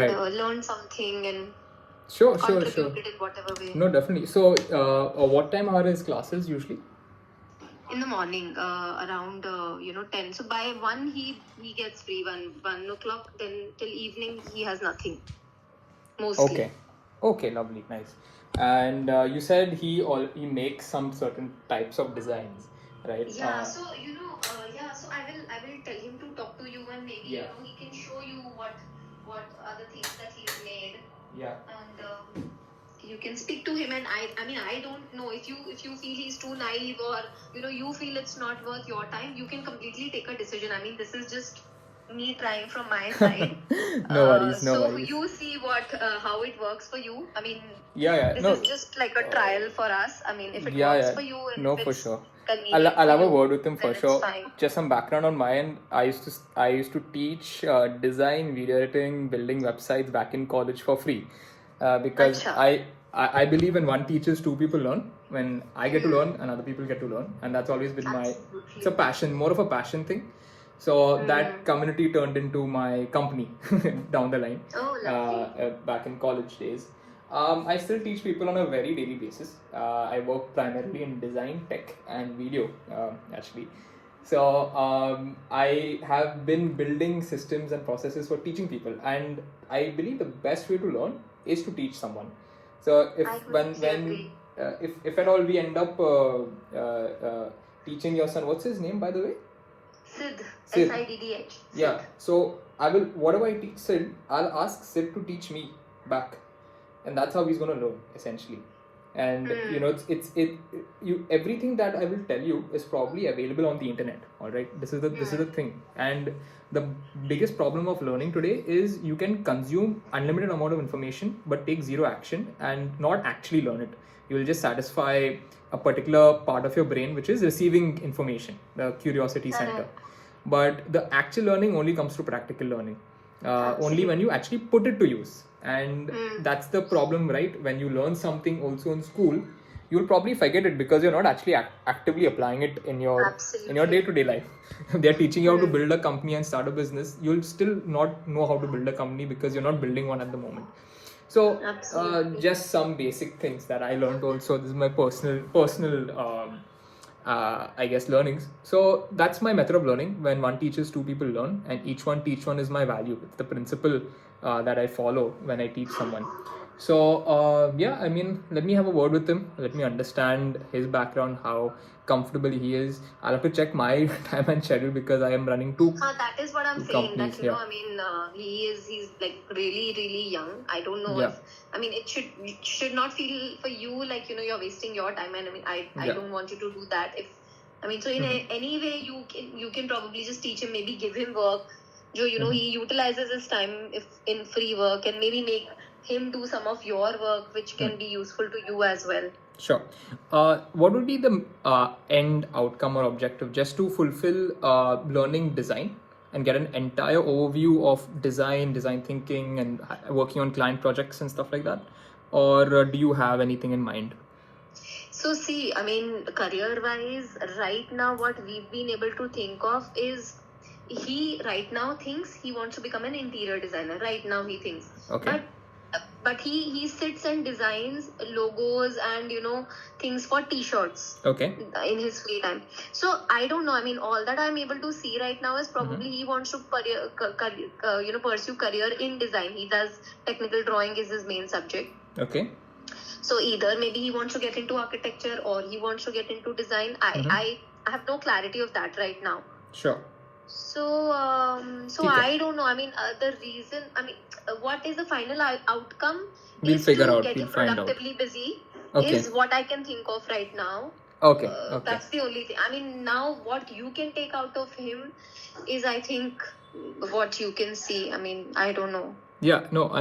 Right. learn something and Sure. contribute it in whatever way. No, definitely. So, what time are his classes usually? In the morning, around 10. So by 1 he gets free. 1 o'clock. Then till evening he has nothing. Mostly. Okay. Okay, lovely, nice. And you said he makes some certain types of designs, right? Yeah. So So I will tell him to talk to you, and maybe Yeah. he can show you what are the things that he's made, Yeah. and you can speak to him. And I don't know if you feel he's too naive, or you feel it's not worth your time. You can completely take a decision. I mean, this is just me trying from my side. No worries, no so worries. you see how it works for you. I mean, Yeah, this no. is just like a trial for us. I mean, if it Yeah, works for you, and no, if for it's sure. convenient I'll for have a you, word with him for then it's sure. fine. Just some background on my end. I used to teach design, video editing, building websites back in college for free, because Acha. I believe when one teaches, two people learn. When I get to learn, and other people get to learn, and that's always been my. It's a passion, more of a passion thing. So that community turned into my company down the line. Oh, lovely. Back in college days. I still teach people on a very daily basis. I work primarily in design, tech, and video, actually. So I have been building systems and processes for teaching people, and I believe the best way to learn is to teach someone. So if I when completely agree. if at all we end up teaching your son, what's his name, by the way? Sid. Sid. SIDDH. Yeah. So I will, whatever I teach Sid, I'll ask Sid to teach me back, and that's how he's gonna learn essentially. And you everything that I will tell you is probably available on the internet. All right. This is the thing. And the biggest problem of learning today is you can consume unlimited amount of information but take zero action and not actually learn it. You will just satisfy a particular part of your brain which is receiving information, the curiosity center. But the actual learning only comes through practical learning, only when you actually put it to use. And that's the problem, right? When you learn something also in school, you'll probably forget it because you're not actually actively applying it in your day-to-day life. They're teaching you how to build a company and start a business. You'll still not know how to build a company because you're not building one at the moment. So just some basic things that I learned also. This is my personal I guess learnings. So that's my method of learning. When one teaches, two people learn, and each one teach one is my value. It's the principle that I follow when I teach someone. So I mean, let me have a word with him. Let me understand his background, how comfortable he is. I'll have to check my time and schedule because I am running two. That is what I'm saying. That I mean, he's like really, really young. I don't know if it should not feel for you like you're wasting your time. And I mean, I don't want you to do that. So in any way you can probably just teach him, maybe give him work. He utilizes his time if in free work, and maybe make him do some of your work which can be useful to you as well. Sure. What would be the end outcome or objective? Just to fulfill learning design and get an entire overview of design thinking, and working on client projects and stuff like that? Or do you have anything in mind? So see, career-wise, right now what we've been able to think of is he right now thinks he wants to become an interior designer. Right now he thinks. Okay. But he sits and designs logos and things for t-shirts. Okay. In his free time. So I don't know. All that I'm able to see right now is probably he wants to pursue career in design. He does technical drawing is his main subject. Okay. So either maybe he wants to get into architecture or he wants to get into design. I have no clarity of that right now. Sure. So I don't know. The reason. What is the final outcome? We'll figure out. Get him productively busy. Okay. Is what I can think of right now. Okay. That's the only thing. Now what you can take out of him is, I think, what you can see. I don't know. Yeah. No.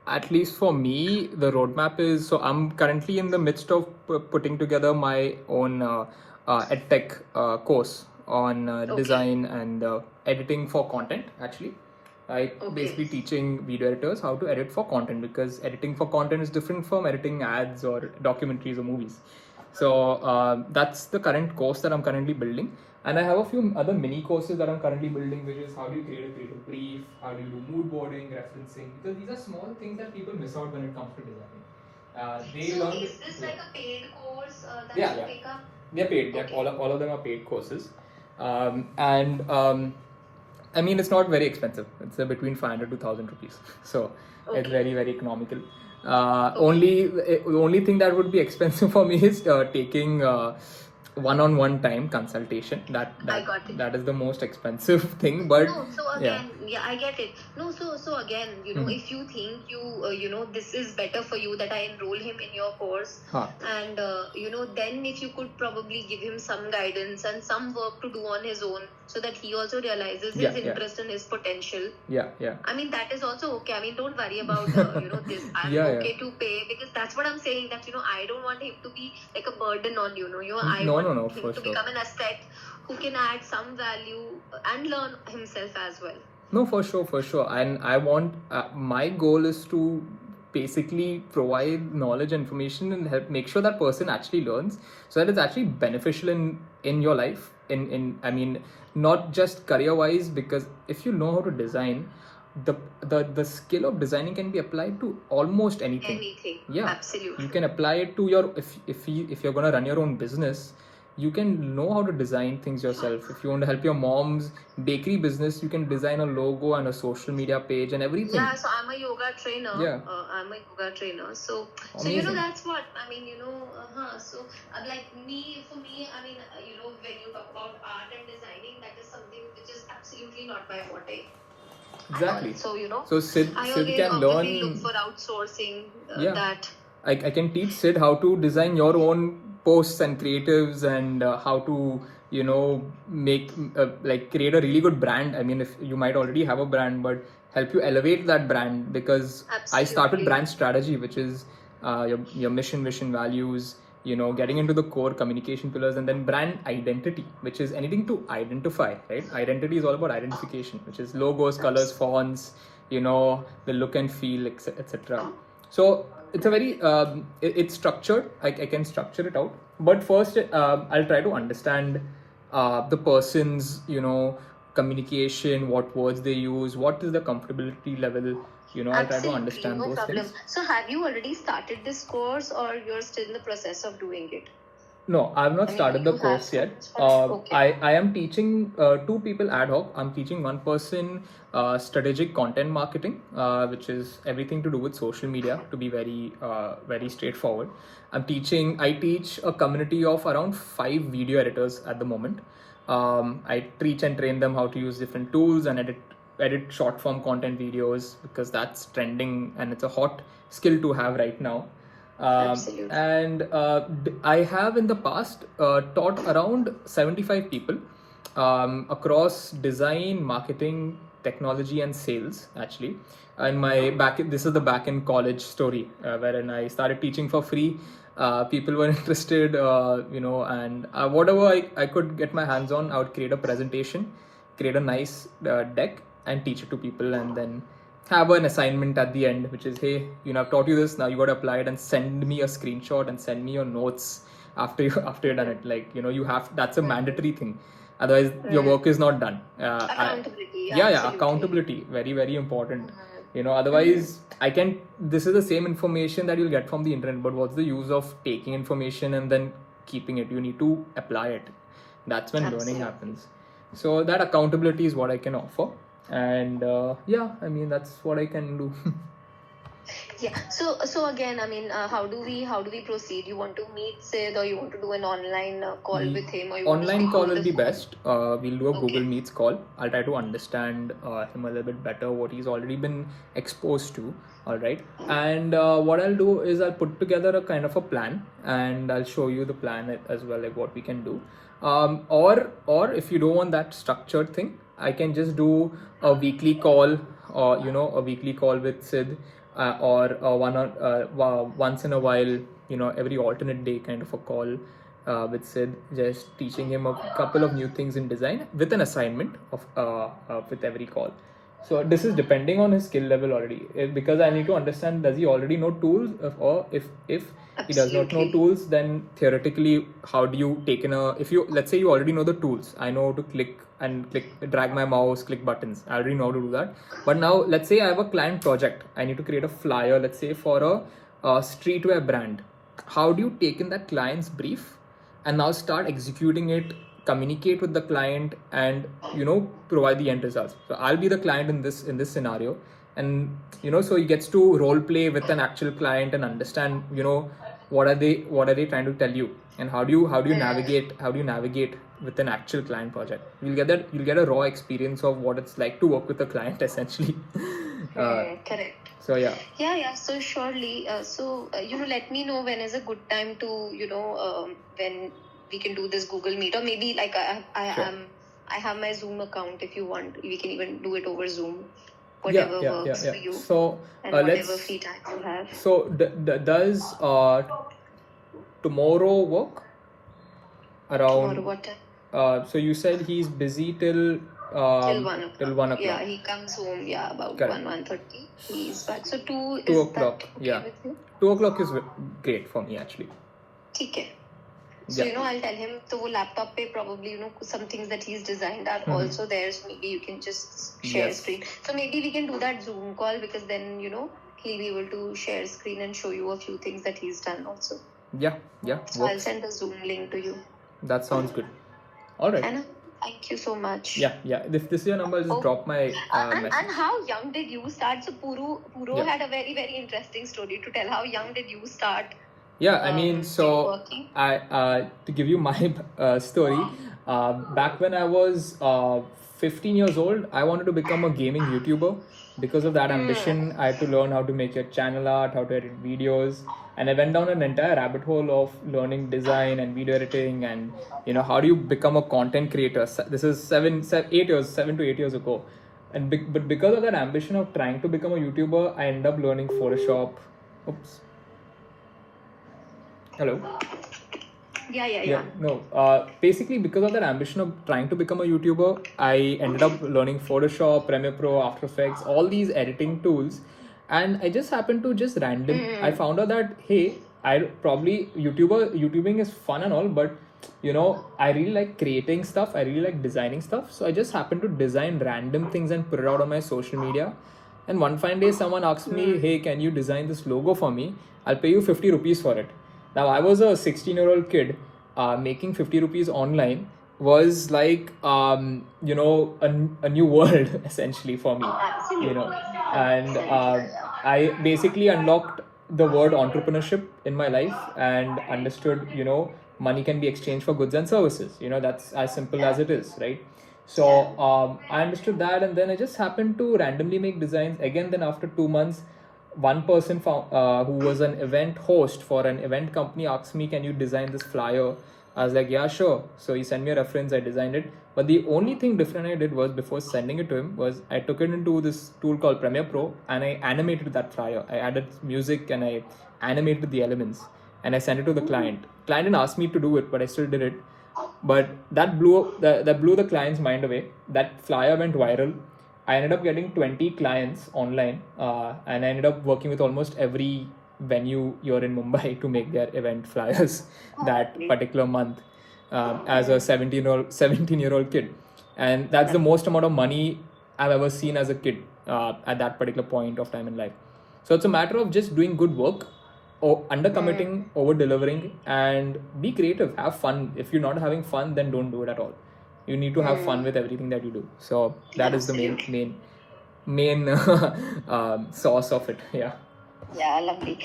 At least for me, the roadmap is, so I'm currently in the midst of putting together my own edtech course on design and editing for content, actually. Basically teaching video editors how to edit for content, because editing for content is different from editing ads or documentaries or movies. So that's the current course that I'm currently building. And I have a few other mini courses that I'm currently building, which is how do you create a creative brief, how do you do mood boarding, referencing, because these are small things that people miss out when it comes to designing. So is this like a paid course that you pick up? They're paid. Okay. All of them are paid courses. I mean, it's not very expensive. It's between 500 to 1,000 rupees. So it's very, very economical. The only thing that would be expensive for me is taking one-on-one time consultation. That is the most expensive thing. But no, so again, I get it. No, so again, if you think this is better for you that I enroll him in your course, and then if you could probably give him some guidance and some work to do on his own, so that he also realizes his interest and his potential. Yeah. I mean, that is also okay. I mean, don't worry about this. I'm okay to pay, because that's what I'm saying, that I don't want him to be like a burden on you. I want him to become an asset who can add some value and learn himself as well. No, for sure. And I want my goal is to basically provide knowledge, information, and help make sure that person actually learns, so that it's actually beneficial in your life. I mean, not just career wise, because if you know how to design, the skill of designing can be applied to almost anything. Yeah, absolutely. You can apply it to your if you're gonna run your own business, you can know how to design things yourself. If you want to help your mom's bakery business, you can design a logo and a social media page and everything. Yeah, so I'm a yoga trainer. Yeah. I'm a yoga trainer. So that's what I mean. So for me, I mean, when you talk about art and designing, that is something which is absolutely not my forte. Exactly. So Sid can learn. Look for outsourcing that. I can teach Sid how to design your own posts and creatives, and how to make create a really good brand. I mean, if you might already have a brand, but help you elevate that brand, because I started brand strategy, which is your mission, vision, values, getting into the core communication pillars, and then brand identity, which is anything to identify, right? Identity is all about identification, which is logos, colors, fonts, the look and feel, etc. So it's a very it's structured. I can structure it out, but first I'll try to understand the person's communication, what words they use, what is the comfortability level. I try to understand those things. So have you already started this course, or you're still in the process of doing it? No, I've not started the course yet. I am teaching two people ad hoc. I'm teaching one person strategic content marketing, which is everything to do with social media, to be very very straightforward. I teach a community of around 5 video editors at the moment. I teach and train them how to use different tools and edit short form content videos, because that's trending and it's a hot skill to have right now. Absolutely. And I have in the past taught around 75 people across design, marketing, technology, and sales, actually. And this is the back in college story, wherein I started teaching for free. People were interested, and whatever I could get my hands on, I would create a presentation, create a nice deck, and teach it to people, and then have an assignment at the end, which is, hey, I've taught you this, now you got to apply it and send me a screenshot and send me your notes after you've done it. That's a mandatory thing. Otherwise, your work is not done. Accountability. Accountability. Very, very important. Otherwise, this is the same information that you'll get from the internet, but what's the use of taking information and then keeping it? You need to apply it. That's when learning happens. So that accountability is what I can offer. And that's what I can do. Yeah. So again, I mean, how do we proceed? You want to meet Sid, or you want to do an online call with him? Or online call will be best. We'll do a Google Meets call. I'll try to understand him a little bit better, what he's already been exposed to. All right. And what I'll do is I'll put together a kind of a plan, and I'll show you the plan as well, like what we can do. Or if you don't want that structured thing, I can just do a weekly call, or a weekly call with Sid, or once in a while, every alternate day kind of a call with Sid, just teaching him a couple of new things in design with an assignment with every call. So this is depending on his skill level already, because I need to understand, does he already know tools, or if he does not know Absolutely. tools, then theoretically, how do you take in a, if you, let's say you already know the tools, I know to drag my mouse, click buttons, I already know how to do that. But now, let's say I have a client project, I need to create a flyer, let's say for a streetwear brand. How do you take in that client's brief and now start executing it, communicate with the client, and provide the end results? So I'll be the client in this scenario, and so he gets to role play with an actual client and understand what are they trying to tell you, and how do you navigate with an actual client project. You'll get a raw experience of what it's like to work with a client essentially. Correct. So yeah. Yeah. So surely, let me know when is a good time to, when we can do this Google Meet, or maybe like Sure. I have my Zoom account. If you want, we can even do it over Zoom. Whatever works for you. So and whatever free time you have. So does tomorrow work around? Tomorrow what time? So you said he's busy till Till 1 o'clock. till 1 o'clock. Yeah, he comes home. Yeah, about Correct. 1:30. He's back. So 2 2 is o'clock. that okay Yeah. with you? 2 o'clock is great for me actually. ठीक है. So Yeah. I'll tell him. So वो laptop पे probably some things that he's designed are also there. So maybe you can just share Yes. screen. So maybe we can do that Zoom call, because then he'll be able to share screen and show you a few things that he's done also. Yeah. So I'll send the Zoom link to you. That sounds good. All right. Anna, thank you so much. Yeah. If this is your number, just drop my message. And how young did you start? So Puru Yeah. had a very, very interesting story to tell. How young did you start? Yeah, I mean, so working? to give you my story, back when I was 15 years old, I wanted to become a gaming YouTuber. Because of that ambition, I had to learn how to make a channel art, how to edit videos, and I went down an entire rabbit hole of learning design and video editing, and how do you become a content creator. This is 7 to 8 years ago, and but because of that ambition of trying to become a YouTuber, I ended up learning Photoshop. Oops. Hello. Yeah. No. Basically, because of that ambition of trying to become a YouTuber, I ended up learning Photoshop, Premiere Pro, After Effects, all these editing tools, and I just happened to I found out that hey, YouTubing is fun and all, but I really like creating stuff. I really like designing stuff. So I just happened to design random things and put it out on my social media. And one fine day, someone asked me, "Hey, can you design this logo for me? I'll pay you 50 rupees for it." Now, I was a 16-year-old kid. Making 50 rupees online was like, a new world essentially for me. Absolutely. And I basically unlocked the word entrepreneurship in my life and understood, money can be exchanged for goods and services. That's as simple as it is, right? So I understood that, and then I just happened to randomly make designs again. Then after 2 months, one person who was an event host for an event company asked me, "Can you design this flyer?" I was like, "Yeah, sure." So he sent me a reference, I designed it. But the only thing different I did was, before sending it to him, was I took it into this tool called Premiere Pro and I animated that flyer. I added music and I animated the elements and I sent it to the client. Client didn't ask me to do it, but I still did it. But that blew the client's mind away. That flyer went viral. I ended up getting 20 clients online, and I ended up working with almost every venue here in Mumbai to make their event flyers that particular month, as a 17-year-old kid. And that's the most amount of money I've ever seen as a kid at that particular point of time in life. So it's a matter of just doing good work, or under committing, over delivering, and be creative, have fun. If you're not having fun, then don't do it at all. You need to have fun with everything that you do. So that is the main source of it. Yeah. Lovely.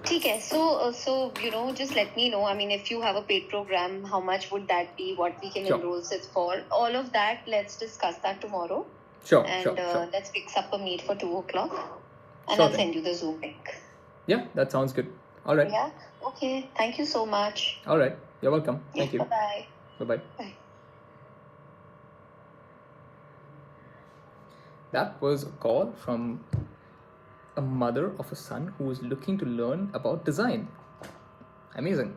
Okay, so just let me know. I mean, if you have a paid program, how much would that be? What we can enroll it for? All of that, let's discuss that tomorrow. Sure. Let's fix up a meet for 2 o'clock, and Sure I'll thing. send you the Zoom link. Yeah, that sounds good. All right. Yeah. Okay. Thank you so much. All right. You're welcome. Thank you. Bye. Bye-bye. Bye. That was a call from a mother of a son who was looking to learn about design. Amazing.